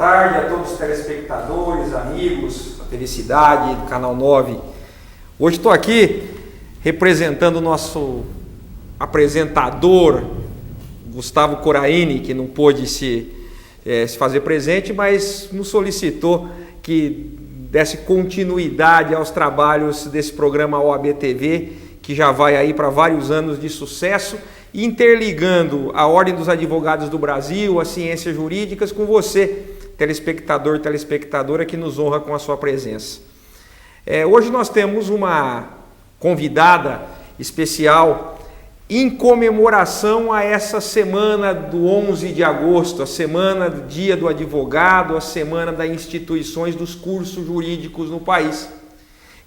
tarde a todos os telespectadores, amigos da Felicidade, do Canal 9. Hoje estou aqui representando o nosso apresentador, Gustavo Coraini, que não pôde se fazer presente, mas nos solicitou que desse continuidade aos trabalhos desse programa OAB TV, que já vai aí para vários anos de sucesso, interligando a Ordem dos Advogados do Brasil, as ciências jurídicas, com você, telespectador, telespectadora, que nos honra com a sua presença. Hoje nós temos uma convidada especial em comemoração a essa semana do 11 de agosto, a semana do Dia do Advogado, a semana das instituições dos cursos jurídicos no país.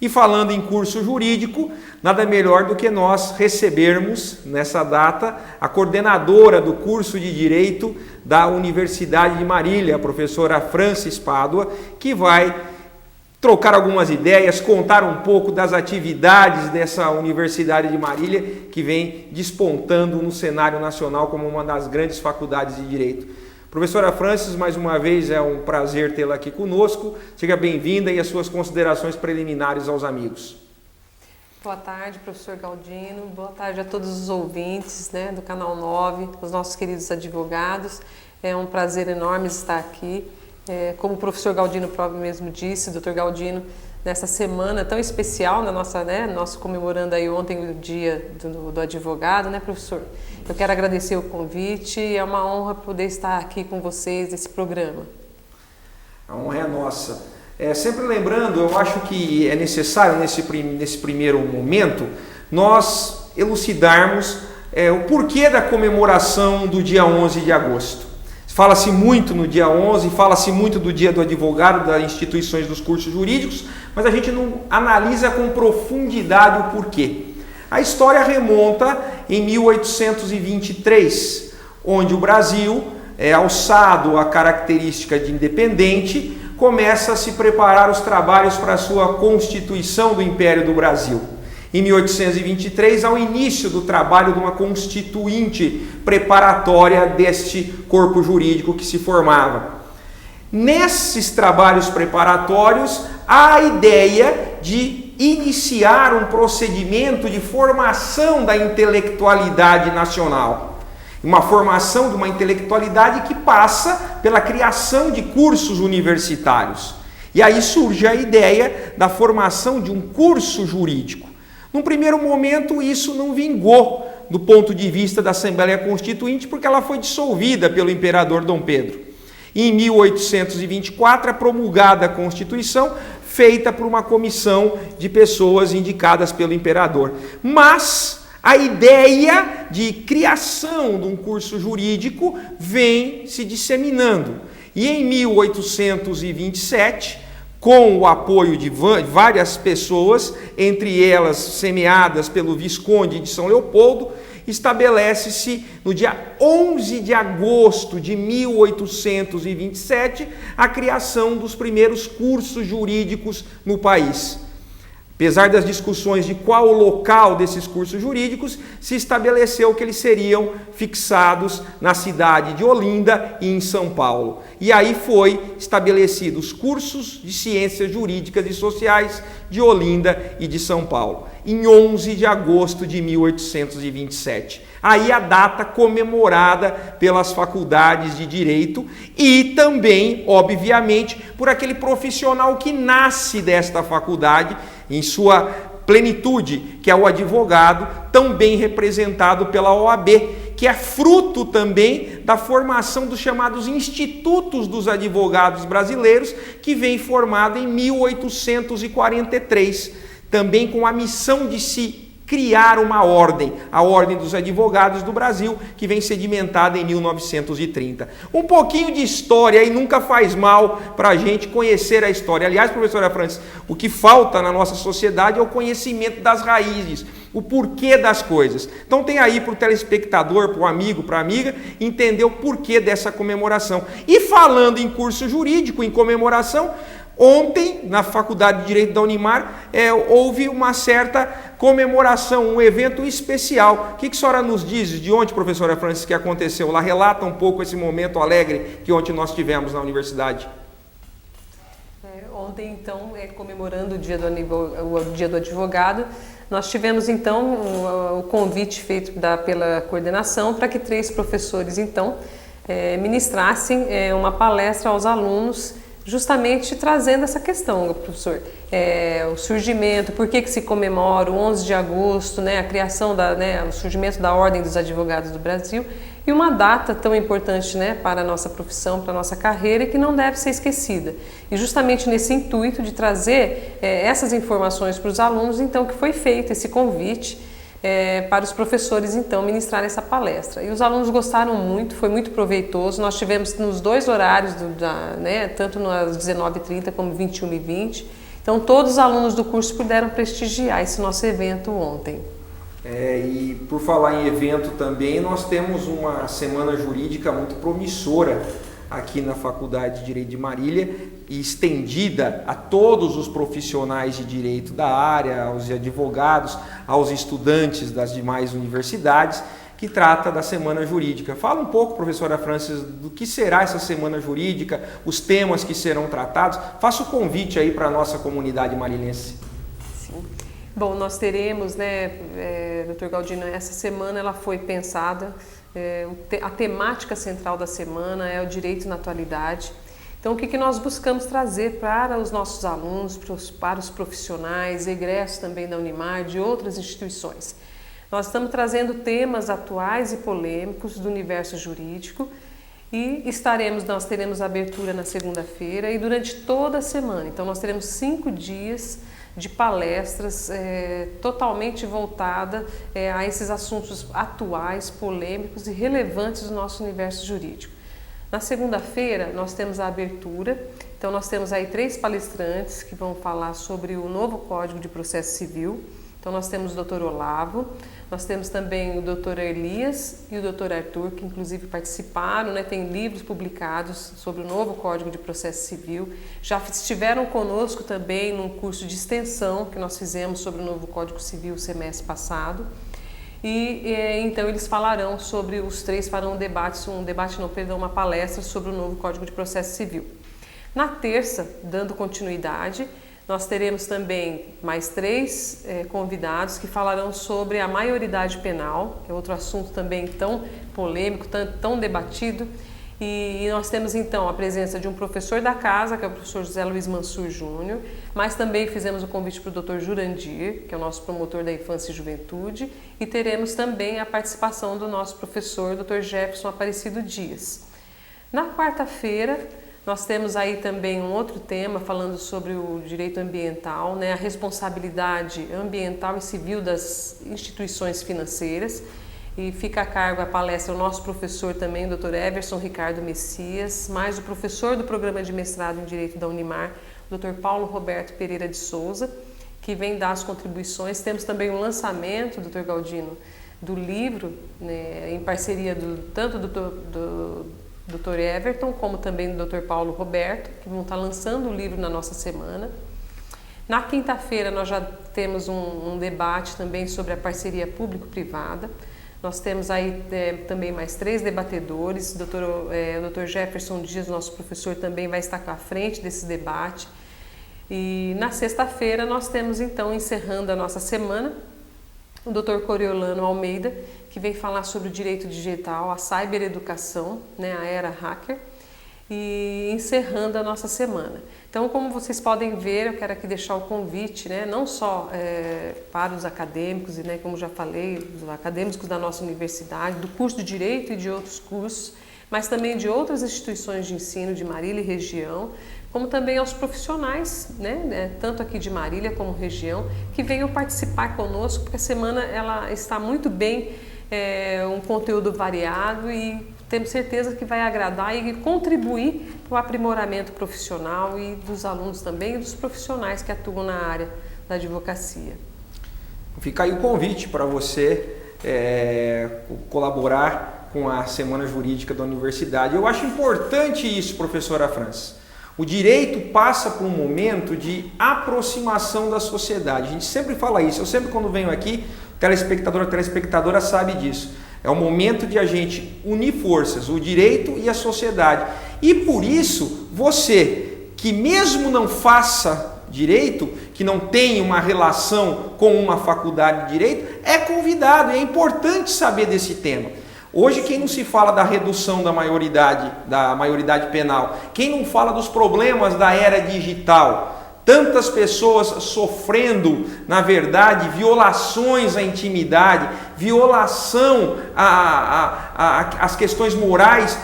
E falando em curso jurídico, nada melhor do que nós recebermos nessa data a coordenadora do curso de Direito da Universidade de Marília, a professora Francis Pádua, que vai trocar algumas ideias, contar um pouco das atividades dessa Universidade de Marília, que vem despontando no cenário nacional como uma das grandes faculdades de Direito. Professora Francis, mais uma vez é um prazer tê-la aqui conosco. Seja bem-vinda e as suas considerações preliminares aos amigos. Boa tarde, professor Galdino. Boa tarde a todos os ouvintes do Canal 9, os nossos queridos advogados. É um prazer enorme estar aqui. Como o professor Galdino próprio mesmo disse, doutor Galdino, nessa semana tão especial, nós comemorando aí ontem o dia do advogado, professor? Eu quero agradecer o convite e é uma honra poder estar aqui com vocês nesse programa. A honra é nossa. Sempre lembrando, eu acho que é necessário nesse primeiro momento nós elucidarmos o porquê da comemoração do dia 11 de agosto. Fala-se muito no dia 11, fala-se muito do dia do advogado, das instituições dos cursos jurídicos, mas a gente não analisa com profundidade o porquê. A história remonta em 1823, onde o Brasil, alçado à característica de independente, começa a se preparar os trabalhos para a sua constituição do Império do Brasil. Em 1823, ao início do trabalho de uma constituinte preparatória deste corpo jurídico que se formava. Nesses trabalhos preparatórios, há a ideia de iniciar um procedimento de formação da intelectualidade nacional. Uma formação de uma intelectualidade que passa pela criação de cursos universitários. E aí surge a ideia da formação de um curso jurídico. Num primeiro momento, isso não vingou do ponto de vista da Assembleia Constituinte, porque ela foi dissolvida pelo imperador Dom Pedro. Em 1824, é promulgada a Constituição, feita por uma comissão de pessoas indicadas pelo imperador. Mas a ideia de criação de um curso jurídico vem se disseminando. E em 1827... com o apoio de várias pessoas, entre elas semeadas pelo Visconde de São Leopoldo, estabelece-se no dia 11 de agosto de 1827 a criação dos primeiros cursos jurídicos no país. Apesar das discussões de qual o local desses cursos jurídicos, se estabeleceu que eles seriam fixados na cidade de Olinda e em São Paulo. E aí foi estabelecidos os cursos de ciências jurídicas e sociais de Olinda e de São Paulo, em 11 de agosto de 1827. Aí a data comemorada pelas faculdades de Direito e também, obviamente, por aquele profissional que nasce desta faculdade, em sua plenitude, que é o advogado, tão bem representado pela OAB, que é fruto também da formação dos chamados Institutos dos Advogados Brasileiros, que vem formado em 1843, também com a missão de se criar uma ordem, a Ordem dos Advogados do Brasil, que vem sedimentada em 1930. Um pouquinho de história aí nunca faz mal para a gente conhecer a história. Aliás, professora Francis, o que falta na nossa sociedade é o conhecimento das raízes, o porquê das coisas. Então tem aí para o telespectador, para o amigo, para a amiga, entender o porquê dessa comemoração. E falando em curso jurídico, em comemoração, Ontem, na Faculdade de Direito da Unimar, houve uma certa comemoração, um evento especial. O que a senhora nos diz de ontem, professora Francis, que aconteceu lá? Relata um pouco esse momento alegre que ontem nós tivemos na universidade. Ontem, então, comemorando o dia do advogado, nós tivemos, então, o convite feito pela coordenação para que 3 professores, então, ministrassem uma palestra aos alunos, justamente trazendo essa questão, professor, o surgimento, por que se comemora o 11 de agosto, né, a criação, o surgimento da Ordem dos Advogados do Brasil, e uma data tão importante, né, para a nossa profissão, para a nossa carreira, e que não deve ser esquecida. E justamente nesse intuito de trazer essas informações para os alunos, então, que foi feito esse convite para os professores, então, ministrar essa palestra. E os alunos gostaram muito, foi muito proveitoso. Nós tivemos nos 2 horários, tanto às 19h30 como 21h20. Então, todos os alunos do curso puderam prestigiar esse nosso evento ontem. E por falar em evento também, nós temos uma semana jurídica muito promissora aqui na Faculdade de Direito de Marília e estendida a todos os profissionais de direito da área, aos advogados, aos estudantes das demais universidades, que trata da semana jurídica. Fala um pouco, professora Francis, do que será essa semana jurídica, os temas que serão tratados. Faça o convite aí para a nossa comunidade marilhense. Sim. Bom, nós teremos, doutor Galdino, essa semana ela foi pensada, a temática central da semana é o direito na atualidade. Então, o que nós buscamos trazer para os nossos alunos, para os profissionais, egressos também da Unimar, de outras instituições? Nós estamos trazendo temas atuais e polêmicos do universo jurídico e nós teremos abertura na segunda-feira e durante toda a semana. Então, nós teremos 5 dias de palestras totalmente voltada a esses assuntos atuais, polêmicos e relevantes do nosso universo jurídico. Na segunda-feira, nós temos a abertura, então nós temos aí 3 palestrantes que vão falar sobre o novo Código de Processo Civil. Então nós temos o Dr. Olavo, nós temos também o Dr. Elias e o Dr. Arthur, que inclusive participaram, tem livros publicados sobre o novo Código de Processo Civil. Já estiveram conosco também num curso de extensão que nós fizemos sobre o novo Código Civil semestre passado. Então eles falarão sobre, os 3 farão uma palestra sobre o novo Código de Processo Civil. Na terça, dando continuidade, nós teremos também mais 3 convidados que falarão sobre a maioridade penal, que é outro assunto também tão polêmico, tão debatido. E nós temos então a presença de um professor da casa, que é o professor José Luiz Mansur Júnior, mas também fizemos o convite para o Dr. Jurandir, que é o nosso promotor da infância e juventude, e teremos também a participação do nosso professor, Dr. Jefferson Aparecido Dias. Na quarta-feira, nós temos aí também um outro tema falando sobre o direito ambiental, a responsabilidade ambiental e civil das instituições financeiras. E fica a cargo a palestra o nosso professor também, o Dr. Everson Ricardo Messias, mais o professor do programa de mestrado em Direito da Unimar, o Dr. Paulo Roberto Pereira de Souza, que vem dar as contribuições. Temos também o lançamento, Dr. Galdino, do livro, em parceria tanto do Dr. Everton, como também do Dr. Paulo Roberto, que vão estar lançando o livro na nossa semana. Na quinta-feira nós já temos um debate também sobre a parceria público-privada. Nós temos aí também mais 3 debatedores. O Dr. Jefferson Dias, nosso professor, também vai estar à frente desse debate. E na sexta-feira nós temos então, encerrando a nossa semana, o Dr. Coriolano Almeida, que vem falar sobre o direito digital, a cybereducação, a era hacker, e encerrando a nossa semana. Então, como vocês podem ver, eu quero aqui deixar o convite, não só para os acadêmicos, e como já falei, os acadêmicos da nossa universidade, do curso de Direito e de outros cursos, mas também de outras instituições de ensino de Marília e região, como também aos profissionais, tanto aqui de Marília como região, que venham participar conosco, porque a semana ela está muito bem, um conteúdo variado e temos certeza que vai agradar e contribuir para o aprimoramento profissional e dos alunos também e dos profissionais que atuam na área da advocacia. Fica aí o convite para você colaborar com a Semana Jurídica da Universidade. Eu acho importante isso, professora Francis. O direito passa por um momento de aproximação da sociedade. A gente sempre fala isso. Eu sempre, quando venho aqui, o telespectador, a telespectadora sabe disso. É o momento de a gente unir forças, o direito e a sociedade. E por isso, você que mesmo não faça direito, que não tenha uma relação com uma faculdade de direito, é convidado. E é importante saber desse tema. Hoje, quem não se fala da redução da maioridade penal, quem não fala dos problemas da era digital, tantas pessoas sofrendo, na verdade, violações à intimidade, violação às questões morais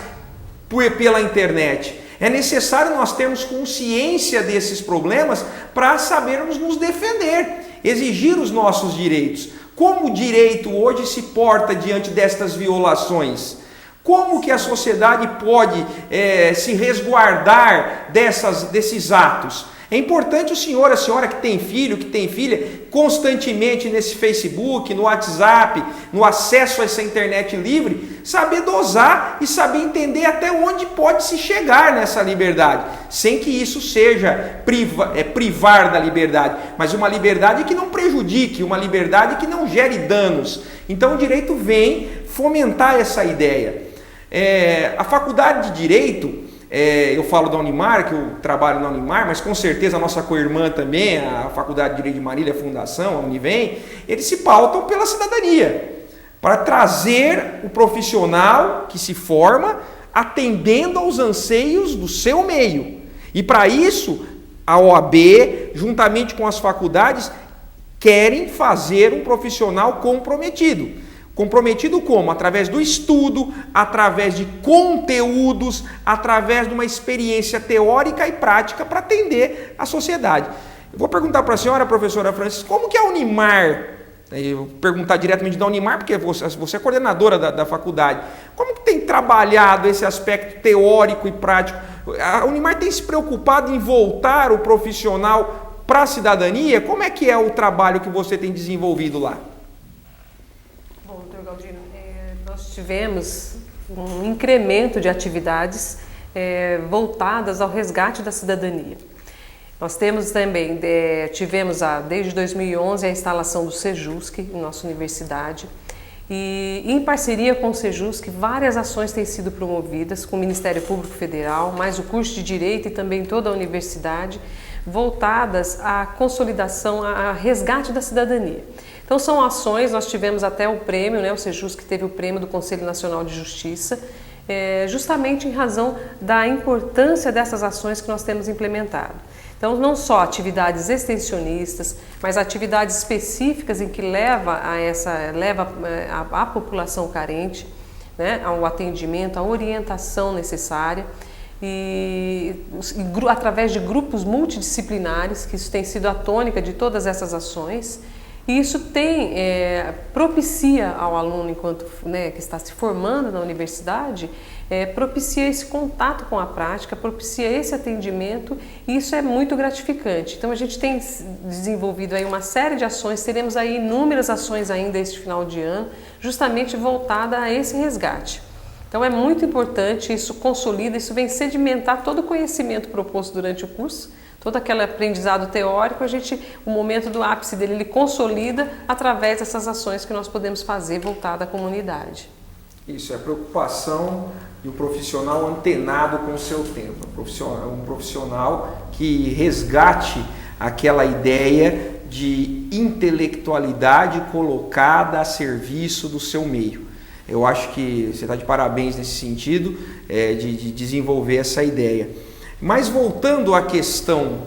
pela internet. É necessário nós termos consciência desses problemas para sabermos nos defender, exigir os nossos direitos. Como o direito hoje se porta diante destas violações? Como que a sociedade pode se resguardar desses atos? É importante o senhor, a senhora que tem filho, que tem filha, constantemente nesse Facebook, no WhatsApp, no acesso a essa internet livre, saber dosar e saber entender até onde pode se chegar nessa liberdade, sem que isso seja privar da liberdade, mas uma liberdade que não prejudique, uma liberdade que não gere danos. Então o direito vem fomentar essa ideia. A faculdade de Direito, eu falo da Unimar, que eu trabalho na Unimar, mas com certeza a nossa co-irmã também, a Faculdade de Direito de Marília, a Fundação, a Univem, eles se pautam pela cidadania, para trazer o profissional que se forma atendendo aos anseios do seu meio. E para isso, a OAB, juntamente com as faculdades, querem fazer um profissional comprometido. Comprometido como? Através do estudo, através de conteúdos, através de uma experiência teórica e prática para atender a sociedade. Eu vou perguntar para a senhora, professora Francis, como que é a Unimar? Eu vou perguntar diretamente da Unimar, porque você é coordenadora da faculdade. Como que tem trabalhado esse aspecto teórico e prático? A Unimar tem se preocupado em voltar o profissional para a cidadania? Como é que é o trabalho que você tem desenvolvido lá? Bom, doutor Galdino, nós tivemos um incremento de atividades voltadas ao resgate da cidadania. Nós temos também, tivemos desde 2011 a instalação do Sejusc em nossa universidade e em parceria com o Sejusc várias ações têm sido promovidas com o Ministério Público Federal, mais o curso de Direito e também toda a universidade, voltadas à consolidação, a resgate da cidadania. Então são ações, nós tivemos até o prêmio, o Sejusc teve o prêmio do Conselho Nacional de Justiça, justamente em razão da importância dessas ações que nós temos implementado. Então não só atividades extensionistas, mas atividades específicas em que leva a população carente, ao atendimento, à orientação necessária, e através de grupos multidisciplinares, que isso tem sido a tônica de todas essas ações. E isso propicia ao aluno, enquanto que está se formando na universidade, propicia esse contato com a prática, propicia esse atendimento, e isso é muito gratificante. Então a gente tem desenvolvido aí uma série de ações, teremos aí inúmeras ações ainda este final de ano, justamente voltada a esse resgate. Então é muito importante, isso consolida, isso vem sedimentar todo o conhecimento proposto durante o curso, todo aquele aprendizado teórico, o momento do ápice dele, ele consolida através dessas ações que nós podemos fazer voltada à comunidade. Isso, é a preocupação e o profissional antenado com o seu tempo, um profissional que resgate aquela ideia de intelectualidade colocada a serviço do seu meio. Eu acho que você está de parabéns nesse sentido, de desenvolver essa ideia. Mas voltando à questão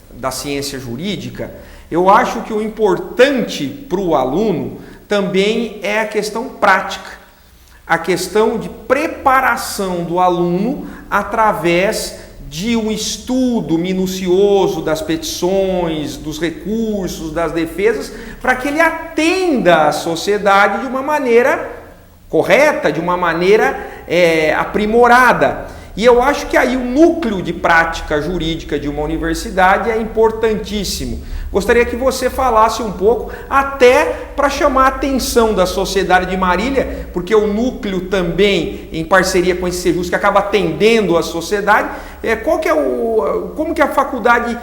da ciência jurídica, eu acho que o importante para o aluno também é a questão prática, a questão de preparação do aluno através de um estudo minucioso das petições, dos recursos, das defesas, para que ele atenda a sociedade de uma maneira correta, de uma maneira aprimorada. E eu acho que aí o núcleo de prática jurídica de uma universidade é importantíssimo. Gostaria que você falasse um pouco, até para chamar a atenção da sociedade de Marília, porque o núcleo também, em parceria com esse Sejusc, que acaba atendendo a sociedade, como que a faculdade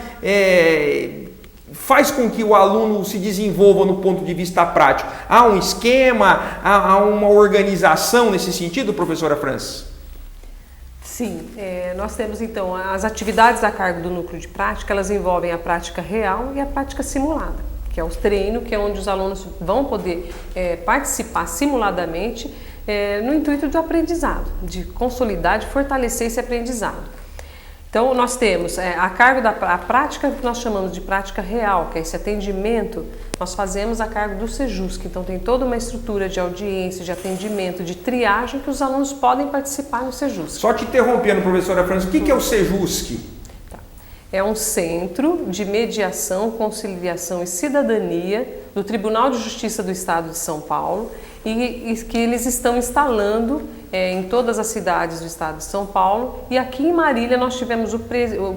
faz com que o aluno se desenvolva no ponto de vista prático? Há um esquema, há uma organização nesse sentido, professora Francis? Sim, nós temos então as atividades a cargo do núcleo de prática, elas envolvem a prática real e a prática simulada, que é o treino, que é onde os alunos vão poder participar simuladamente no intuito do aprendizado, de consolidar, de fortalecer esse aprendizado. Então, nós temos a cargo da prática que nós chamamos de prática real, que é esse atendimento, nós fazemos a cargo do Sejusc. Então, tem toda uma estrutura de audiência, de atendimento, de triagem que os alunos podem participar no Sejusc. Só te interrompendo, professora Francis, o que é o Sejusc? Tá. É um centro de mediação, conciliação e cidadania do Tribunal de Justiça do Estado de São Paulo e que eles estão instalando em todas as cidades do estado de São Paulo, e aqui em Marília nós tivemos o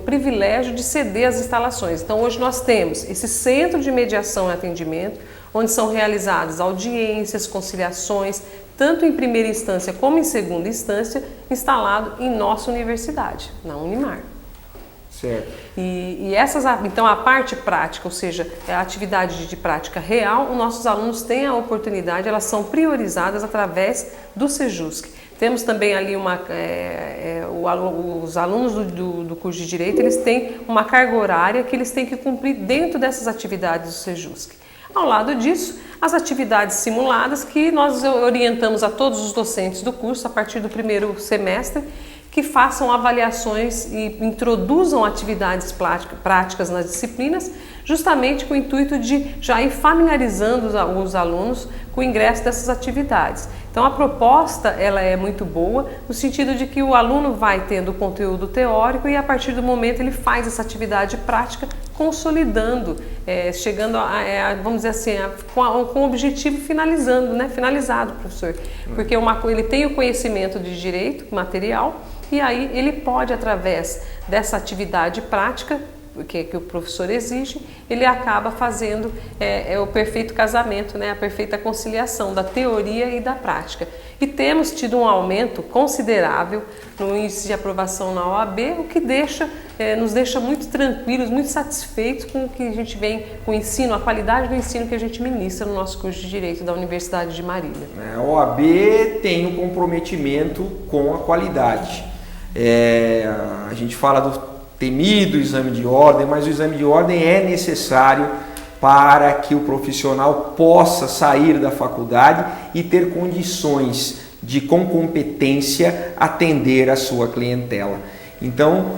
privilégio de ceder as instalações. Então hoje nós temos esse centro de mediação e atendimento, onde são realizadas audiências, conciliações, tanto em primeira instância como em segunda instância, instalado em nossa universidade, na Unimar. Certo. Então a parte prática, ou seja, a atividade de prática real, os nossos alunos têm a oportunidade, elas são priorizadas através do Sejusc. Temos também ali os alunos do curso de Direito, eles têm uma carga horária que eles têm que cumprir dentro dessas atividades do Sejusc. Ao lado disso, as atividades simuladas que nós orientamos a todos os docentes do curso a partir do primeiro semestre, que façam avaliações e introduzam atividades práticas nas disciplinas, justamente com o intuito de já ir familiarizando os alunos com o ingresso dessas atividades. Então a proposta ela é muito boa, no sentido de que o aluno vai tendo o conteúdo teórico e a partir do momento ele faz essa atividade prática, consolidando, chegando vamos dizer assim, com o objetivo finalizado, professor. Porque ele tem o conhecimento de direito material, e aí ele pode, através dessa atividade prática que o professor exige, ele acaba fazendo o perfeito casamento, a perfeita conciliação da teoria e da prática. E temos tido um aumento considerável no índice de aprovação na OAB, o que nos deixa muito tranquilos, muito satisfeitos com o que a gente vem, com o ensino, a qualidade do ensino que a gente ministra no nosso curso de Direito da Universidade de Marília. A OAB tem um comprometimento com a qualidade. A gente fala do temido exame de ordem, mas o exame de ordem é necessário para que o profissional possa sair da faculdade e ter condições de, com competência, atender a sua clientela. Então,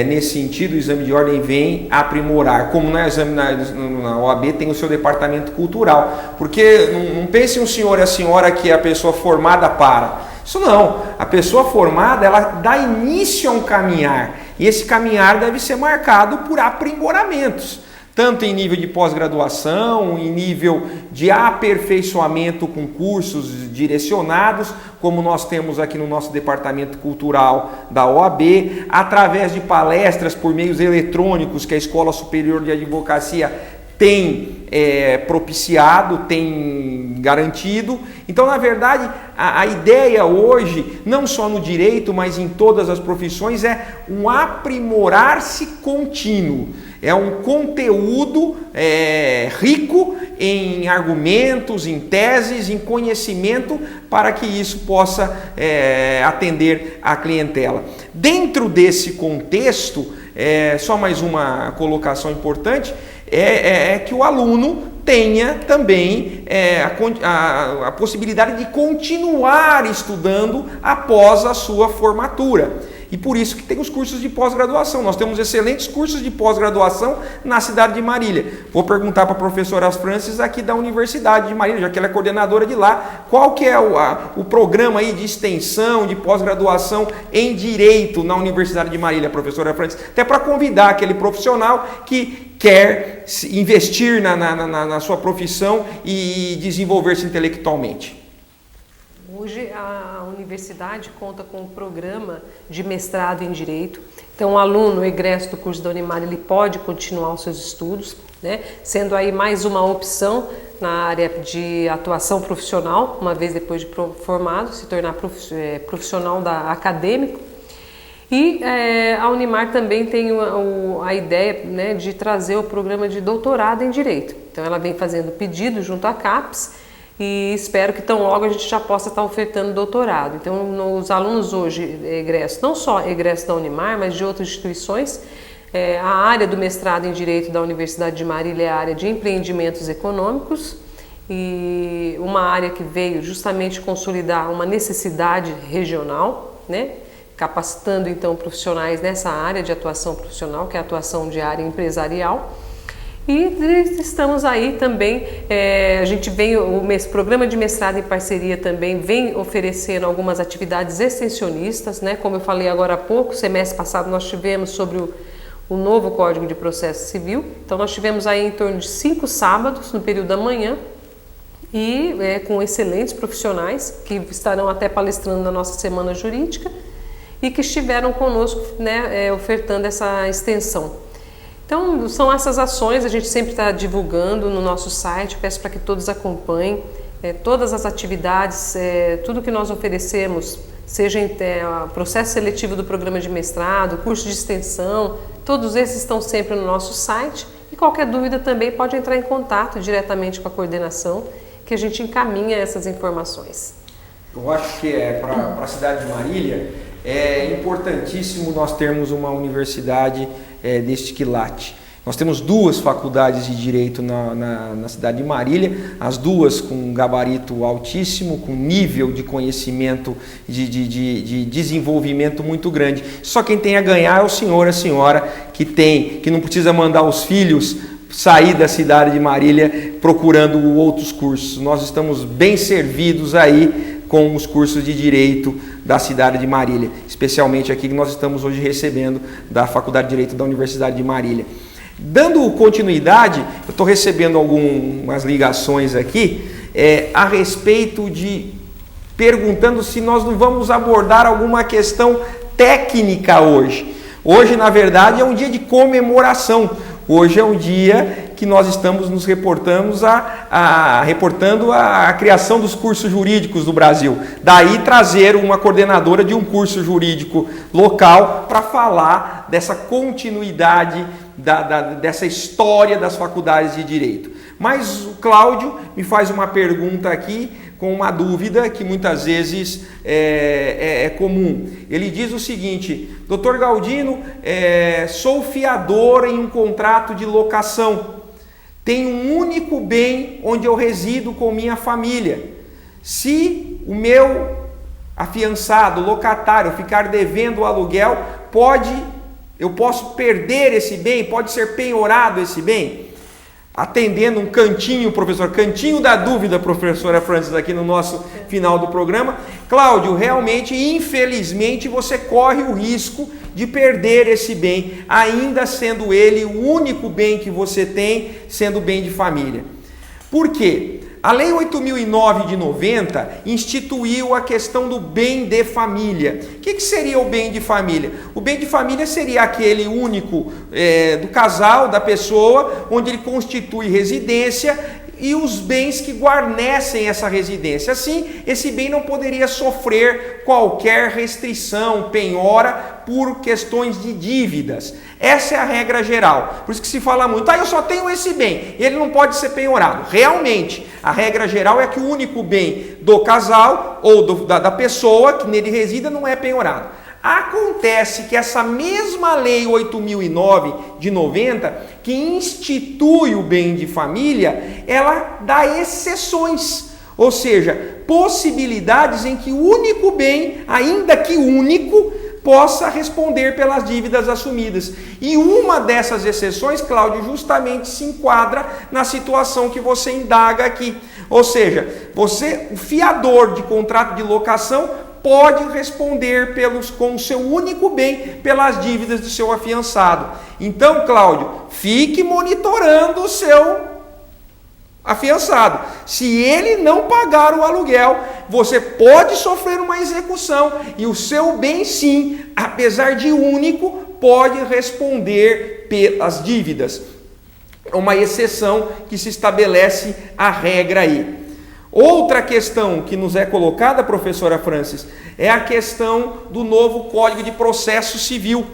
nesse sentido, o exame de ordem vem aprimorar. Como na OAB tem o seu departamento cultural, porque não pense um senhor e a senhora que é a pessoa formada para. Isso não, a pessoa formada ela dá início a um caminhar e esse caminhar deve ser marcado por aprimoramentos, tanto em nível de pós-graduação, em nível de aperfeiçoamento com cursos direcionados, como nós temos aqui no nosso departamento cultural da OAB, através de palestras por meios eletrônicos que a Escola Superior de Advocacia tem propiciado, tem garantido. Então, na verdade, a ideia hoje, não só no direito, mas em todas as profissões, é um aprimorar-se contínuo. É um conteúdo rico em argumentos, em teses, em conhecimento, para que isso possa atender a clientela. Dentro desse contexto, só mais uma colocação importante, é que o aluno tenha também a possibilidade de continuar estudando após a sua formatura. E por isso que tem os cursos de pós-graduação. Nós temos excelentes cursos de pós-graduação na cidade de Marília. Vou perguntar para a professora Francis aqui da Universidade de Marília, já que ela é coordenadora de lá, qual que é o programa aí de extensão, de pós-graduação em Direito na Universidade de Marília, professora Francis? Até para convidar aquele profissional que quer investir na sua profissão e desenvolver-se intelectualmente. Hoje a universidade conta com um programa de mestrado em Direito. Então o aluno egresso do curso da Unimar, ele pode continuar os seus estudos, né? Sendo aí mais uma opção na área de atuação profissional, uma vez depois de formado, se tornar profissional acadêmico. E a Unimar também tem a ideia, né, de trazer o programa de doutorado em Direito. Então ela vem fazendo pedido junto à CAPES e espero que tão logo a gente já possa estar ofertando doutorado. Então os alunos hoje egressos, não só egressos da Unimar, mas de outras instituições, a área do mestrado em Direito da Universidade de Marília é a área de empreendimentos econômicos, e uma área que veio justamente consolidar uma necessidade regional, né? Capacitando então profissionais nessa área de atuação profissional, que é a atuação de área empresarial. E estamos aí também, a gente vem, o programa de mestrado em parceria também vem oferecendo algumas atividades extensionistas, né? Como eu falei agora há pouco, semestre passado nós tivemos sobre o novo Código de Processo Civil. Então nós tivemos aí em torno de 5 sábados no período da manhã, e com excelentes profissionais que estarão até palestrando na nossa Semana Jurídica e que estiveram conosco, né, ofertando essa extensão. Então são essas ações, a gente sempre está divulgando no nosso site, peço para que todos acompanhem todas as atividades, tudo que nós oferecemos, seja o processo seletivo do programa de mestrado, curso de extensão, todos esses estão sempre no nosso site, e qualquer dúvida também pode entrar em contato diretamente com a coordenação, que a gente encaminha essas informações. Eu acho que para a cidade de Marília é importantíssimo nós termos uma universidade deste quilate. Nós temos 2 faculdades de Direito na cidade de Marília, as 2 com gabarito altíssimo, com nível de conhecimento, de desenvolvimento muito grande. Só quem tem a ganhar é o senhor, a senhora, que não precisa mandar os filhos sair da cidade de Marília procurando outros cursos. Nós estamos bem servidos aí com os cursos de Direito da cidade de Marília, especialmente aqui que nós estamos hoje recebendo da Faculdade de Direito da Universidade de Marília. Dando continuidade, eu estou recebendo algumas ligações aqui a respeito de perguntando se nós não vamos abordar alguma questão técnica hoje. Hoje, na verdade, é um dia de comemoração. Hoje é um dia que nós estamos nos reportando a criação dos cursos jurídicos do Brasil. Daí trazer uma coordenadora de um curso jurídico local para falar dessa continuidade, dessa história das faculdades de Direito. Mas o Cláudio me faz uma pergunta aqui com uma dúvida que muitas vezes é comum. Ele diz o seguinte: Dr. Galdino, sou fiador em um contrato de locação. Tenho um único bem onde eu resido com minha família. Se o meu afiançado, locatário, ficar devendo o aluguel, eu posso perder esse bem? Pode ser penhorado esse bem? Atendendo um cantinho, professor, cantinho da dúvida, professora Francis, aqui no nosso final do programa. Cláudio, realmente, infelizmente, você corre o risco de perder esse bem, ainda sendo ele o único bem que você tem, sendo bem de família. Por quê? A Lei 8.009 de 90 instituiu a questão do bem de família. O que seria o bem de família? O bem de família seria aquele único do casal, da pessoa, onde ele constitui residência e os bens que guarnecem essa residência. Assim, esse bem não poderia sofrer qualquer restrição, penhora, por questões de dívidas. Essa é a regra geral. Por isso que se fala muito, eu só tenho esse bem, ele não pode ser penhorado. Realmente, a regra geral é que o único bem do casal ou da pessoa que nele resida não é penhorado. Acontece que essa mesma Lei 8.009 de 90, que institui o bem de família, ela dá exceções, ou seja, possibilidades em que o único bem, ainda que único, possa responder pelas dívidas assumidas. E uma dessas exceções, Cláudio, justamente se enquadra na situação que você indaga aqui. Ou seja, o fiador de contrato de locação pode responder com o seu único bem pelas dívidas do seu afiançado. Então, Cláudio, fique monitorando o seu afiançado. Se ele não pagar o aluguel, você pode sofrer uma execução e o seu bem, sim, apesar de único, pode responder pelas dívidas. É uma exceção que se estabelece a regra aí. Outra questão que nos é colocada, professora Francis, é a questão do novo Código de Processo Civil.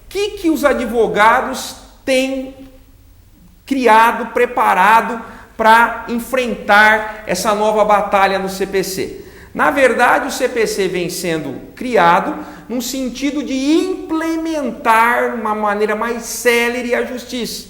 Que os advogados têm criado, preparado para enfrentar essa nova batalha no CPC? Na verdade, o CPC vem sendo criado no sentido de implementar uma maneira mais célere a justiça,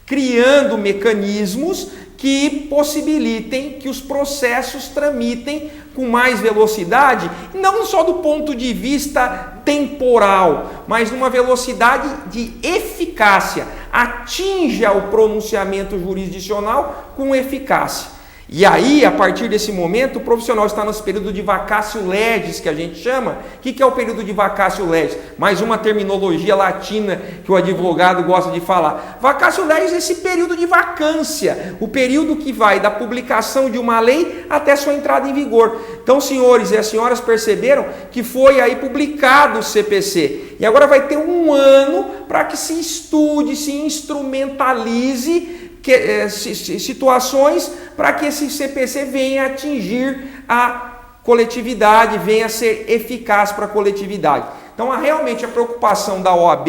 criando mecanismos que possibilitem que os processos tramitem com mais velocidade, não só do ponto de vista temporal, mas numa velocidade de eficácia, atinja o pronunciamento jurisdicional com eficácia. E aí, a partir desse momento, o profissional está nesse período de vacatio legis, que a gente chama. O que é o período de vacatio legis? Mais uma terminologia latina que o advogado gosta de falar. Vacatio legis é esse período de vacância, o período que vai da publicação de uma lei até sua entrada em vigor. Então, senhores e as senhoras perceberam que foi aí publicado o CPC. E agora vai ter um ano para que se estude, se instrumentalize situações para que esse CPC venha atingir a coletividade, venha a ser eficaz para a coletividade. Então, realmente a preocupação da OAB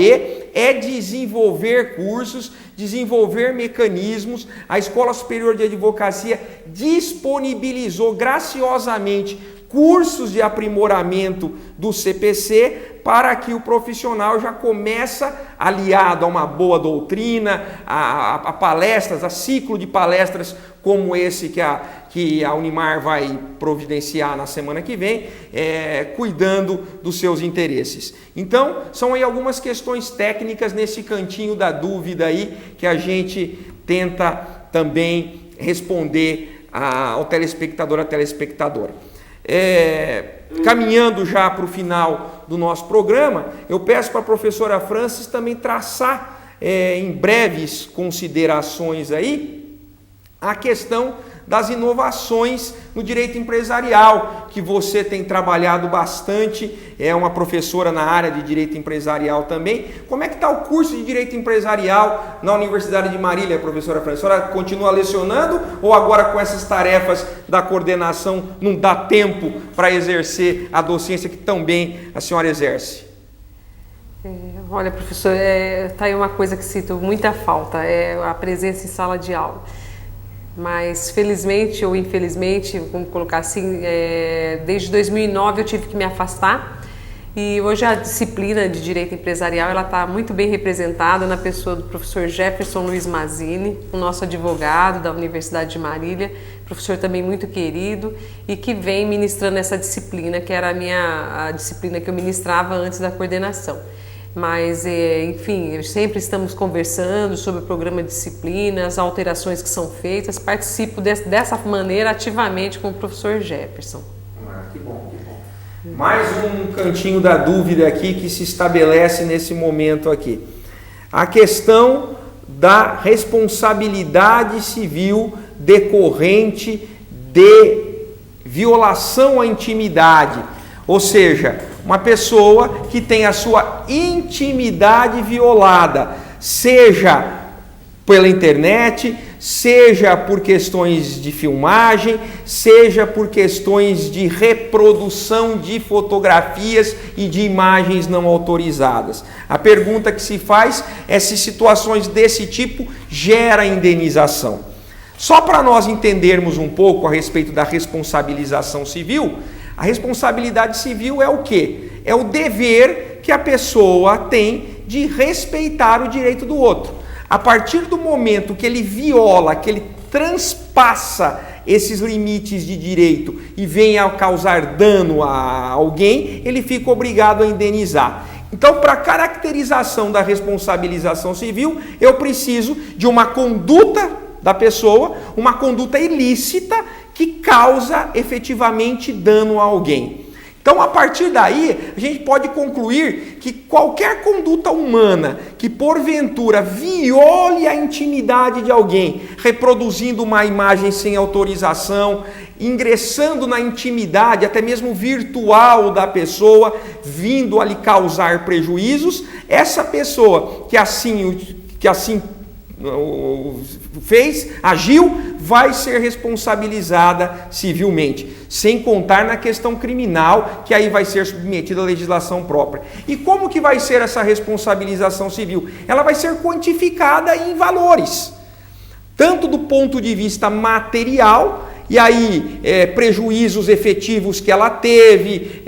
é desenvolver cursos, desenvolver mecanismos. A Escola Superior de Advocacia disponibilizou graciosamente cursos de aprimoramento do CPC para que o profissional já começa, aliado a uma boa doutrina, a palestras, a ciclo de palestras como esse que a Unimar vai providenciar na semana que vem, cuidando dos seus interesses. Então, são aí algumas questões técnicas nesse cantinho da dúvida aí, que a gente tenta também responder ao telespectador, à telespectadora. Caminhando já para o final do nosso programa, eu peço para a professora Francis também traçar em breves considerações aí a questão das inovações no direito empresarial, que você tem trabalhado bastante, é uma professora na área de direito empresarial também. Como é que está o curso de direito empresarial na Universidade de Marília, professora Francis? A senhora continua lecionando ou agora com essas tarefas da coordenação não dá tempo para exercer a docência que tão bem a senhora exerce? Olha, professor, está aí uma coisa que sinto muita falta, é a presença em sala de aula. Mas felizmente ou infelizmente, vamos colocar assim, desde 2009 eu tive que me afastar e hoje a disciplina de Direito Empresarial ela está muito bem representada na pessoa do professor Jefferson Luiz Mazzini, o nosso advogado da Universidade de Marília, professor também muito querido e que vem ministrando essa disciplina, que era a disciplina que eu ministrava antes da coordenação. Mas, enfim, sempre estamos conversando sobre o programa de disciplina, as alterações que são feitas, participo dessa maneira ativamente com o professor Jefferson. Que bom, que bom. Mais um cantinho da dúvida aqui que se estabelece nesse momento aqui. A questão da responsabilidade civil decorrente de violação à intimidade, ou seja, uma pessoa que tem a sua intimidade violada, seja pela internet, seja por questões de filmagem, seja por questões de reprodução de fotografias e de imagens não autorizadas. A pergunta que se faz é se situações desse tipo geram indenização. Só para nós entendermos um pouco a respeito da responsabilização civil, a responsabilidade civil é o quê? É o dever que a pessoa tem de respeitar o direito do outro. A partir do momento que ele viola, que ele transpassa esses limites de direito e vem a causar dano a alguém, ele fica obrigado a indenizar. Então, para a caracterização da responsabilização civil, eu preciso de uma conduta da pessoa, uma conduta ilícita que causa efetivamente dano a alguém. Então, a partir daí, a gente pode concluir que qualquer conduta humana que, porventura, viole a intimidade de alguém, reproduzindo uma imagem sem autorização, ingressando na intimidade, até mesmo virtual da pessoa, vindo a lhe causar prejuízos, essa pessoa que assim fez, agiu, vai ser responsabilizada civilmente, sem contar na questão criminal, que aí vai ser submetida à legislação própria. E como que vai ser essa responsabilização civil? Ela vai ser quantificada em valores, tanto do ponto de vista material, e aí prejuízos efetivos que ela teve,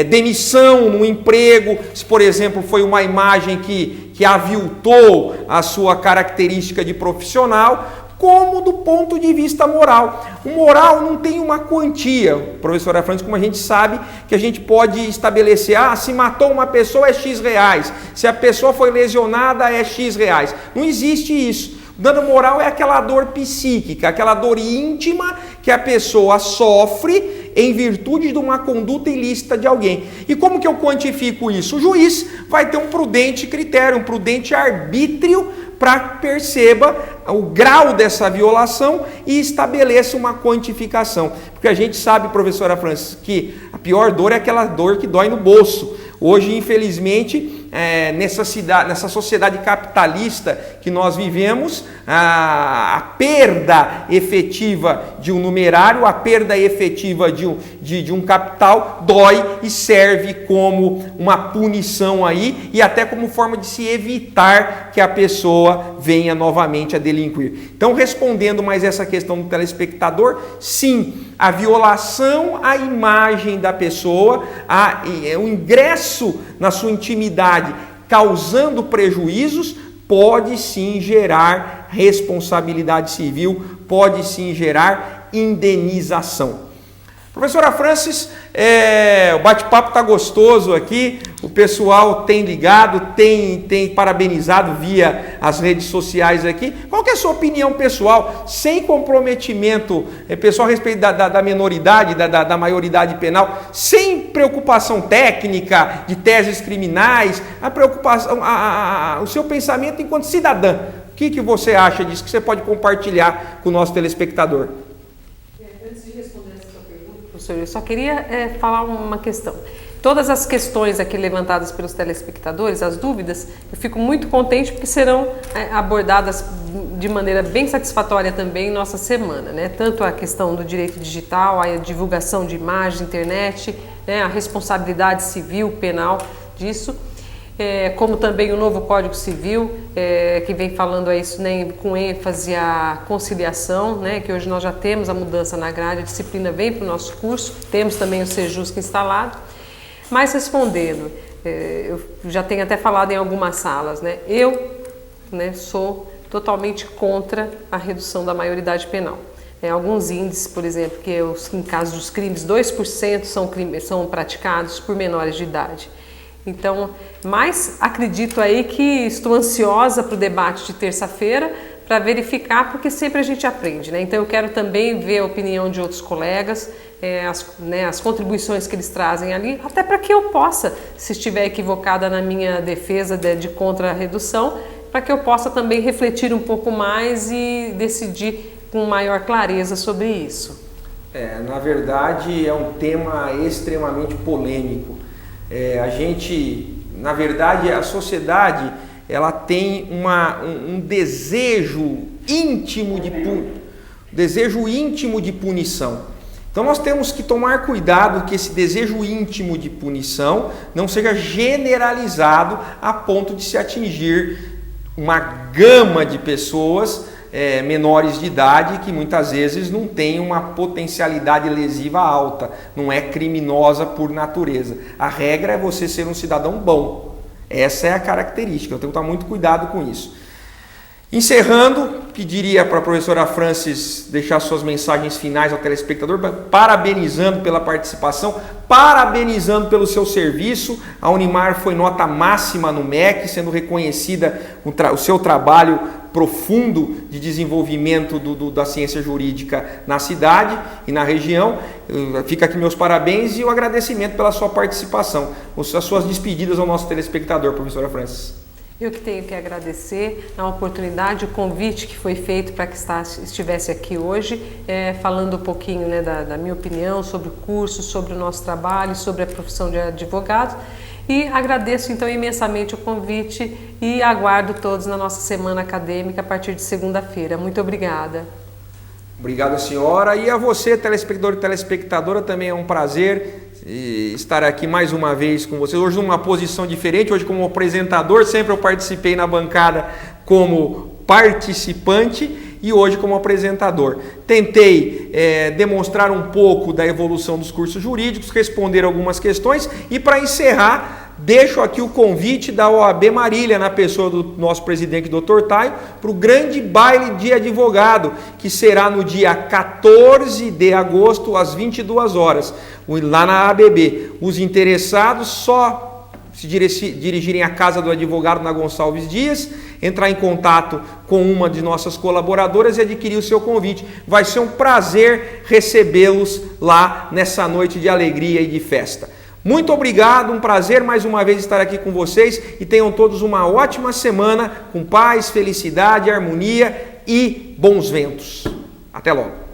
demissão no emprego, se por exemplo foi uma imagem que aviltou a sua característica de profissional, como do ponto de vista moral. O moral não tem uma quantia, professora Francis, como a gente sabe que a gente pode estabelecer, se matou uma pessoa é X reais, se a pessoa foi lesionada é X reais. Não existe isso. O dano moral é aquela dor psíquica, aquela dor íntima que a pessoa sofre em virtude de uma conduta ilícita de alguém. E como que eu quantifico isso? O juiz vai ter um prudente critério, um prudente arbítrio para que perceba o grau dessa violação e estabeleça uma quantificação. Porque a gente sabe, professora Francis, que a pior dor é aquela dor que dói no bolso. Hoje, infelizmente, nessa sociedade capitalista que nós vivemos, a perda efetiva de um numerário, a perda efetiva de um capital dói e serve como uma punição aí e até como forma de se evitar que a pessoa venha novamente a delinquir. Então, respondendo mais essa questão do telespectador, sim, a violação à imagem da pessoa, o ingresso na sua intimidade causando prejuízos, pode sim gerar responsabilidade civil, pode sim gerar indenização. Professora Francis, o bate-papo está gostoso aqui, o pessoal tem ligado, tem parabenizado via as redes sociais aqui. Qual que é a sua opinião pessoal, sem comprometimento pessoal a respeito da menoridade, da maioridade penal, sem preocupação técnica de teses criminais, a preocupação, o seu pensamento enquanto cidadã? O que você acha disso que você pode compartilhar com o nosso telespectador? Eu só queria falar uma questão. Todas as questões aqui levantadas pelos telespectadores, as dúvidas, eu fico muito contente porque serão abordadas de maneira bem satisfatória também em nossa semana, né? Tanto a questão do direito digital, a divulgação de imagem, internet, né? A responsabilidade civil, penal disso, como também o novo Código Civil, que vem falando isso, né, com ênfase à conciliação, né, que hoje nós já temos a mudança na grade, a disciplina vem para o nosso curso, temos também o Sejusc instalado. Mas respondendo, eu já tenho até falado em algumas salas, né, eu sou totalmente contra a redução da maioridade penal. Alguns índices, por exemplo, que em caso dos crimes, 2% são praticados por menores de idade. Então, mas acredito aí que estou ansiosa para o debate de terça-feira para verificar, porque sempre a gente aprende, né? Então eu quero também ver a opinião de outros colegas, as contribuições que eles trazem ali, até para que eu possa, se estiver equivocada na minha defesa de contra a redução, para que eu possa também refletir um pouco mais e decidir com maior clareza sobre isso. Na verdade, é um tema extremamente polêmico. A sociedade, ela tem um desejo íntimo de punição. Então nós temos que tomar cuidado que esse desejo íntimo de punição não seja generalizado a ponto de se atingir uma gama de pessoas menores de idade que muitas vezes não tem uma potencialidade lesiva alta, não é criminosa por natureza. A regra é você ser um cidadão bom. Essa é a característica, eu tenho que tomar muito cuidado com isso. Encerrando, pediria para a professora Francis deixar suas mensagens finais ao telespectador, parabenizando pela participação, parabenizando pelo seu serviço. A Unimar foi nota máxima no MEC, sendo reconhecida o seu trabalho profundo de desenvolvimento da ciência jurídica na cidade e na região. Fica aqui meus parabéns e o agradecimento pela sua participação. As suas despedidas ao nosso telespectador, professora Francis. Eu que tenho que agradecer a oportunidade, o convite que foi feito para que estivesse aqui hoje, falando um pouquinho, né, da minha opinião sobre o curso, sobre o nosso trabalho, sobre a profissão de advogado. E agradeço então imensamente o convite e aguardo todos na nossa semana acadêmica a partir de segunda-feira. Muito obrigada. Obrigado, senhora. E a você, telespectador e telespectadora, também é um prazer estar aqui mais uma vez com vocês, hoje numa posição diferente, hoje como apresentador, sempre eu participei na bancada como participante e hoje como apresentador. Tentei demonstrar um pouco da evolução dos cursos jurídicos, responder algumas questões e para encerrar, deixo aqui o convite da OAB Marília, na pessoa do nosso presidente, Dr. Taio, para o grande baile de advogado, que será no dia 14 de agosto, às 22 horas, lá na ABB. Os interessados só se dirigirem à Casa do Advogado na Gonçalves Dias, entrar em contato com uma de nossas colaboradoras e adquirir o seu convite. Vai ser um prazer recebê-los lá nessa noite de alegria e de festa. Muito obrigado, um prazer mais uma vez estar aqui com vocês e tenham todos uma ótima semana com paz, felicidade, harmonia e bons ventos. Até logo.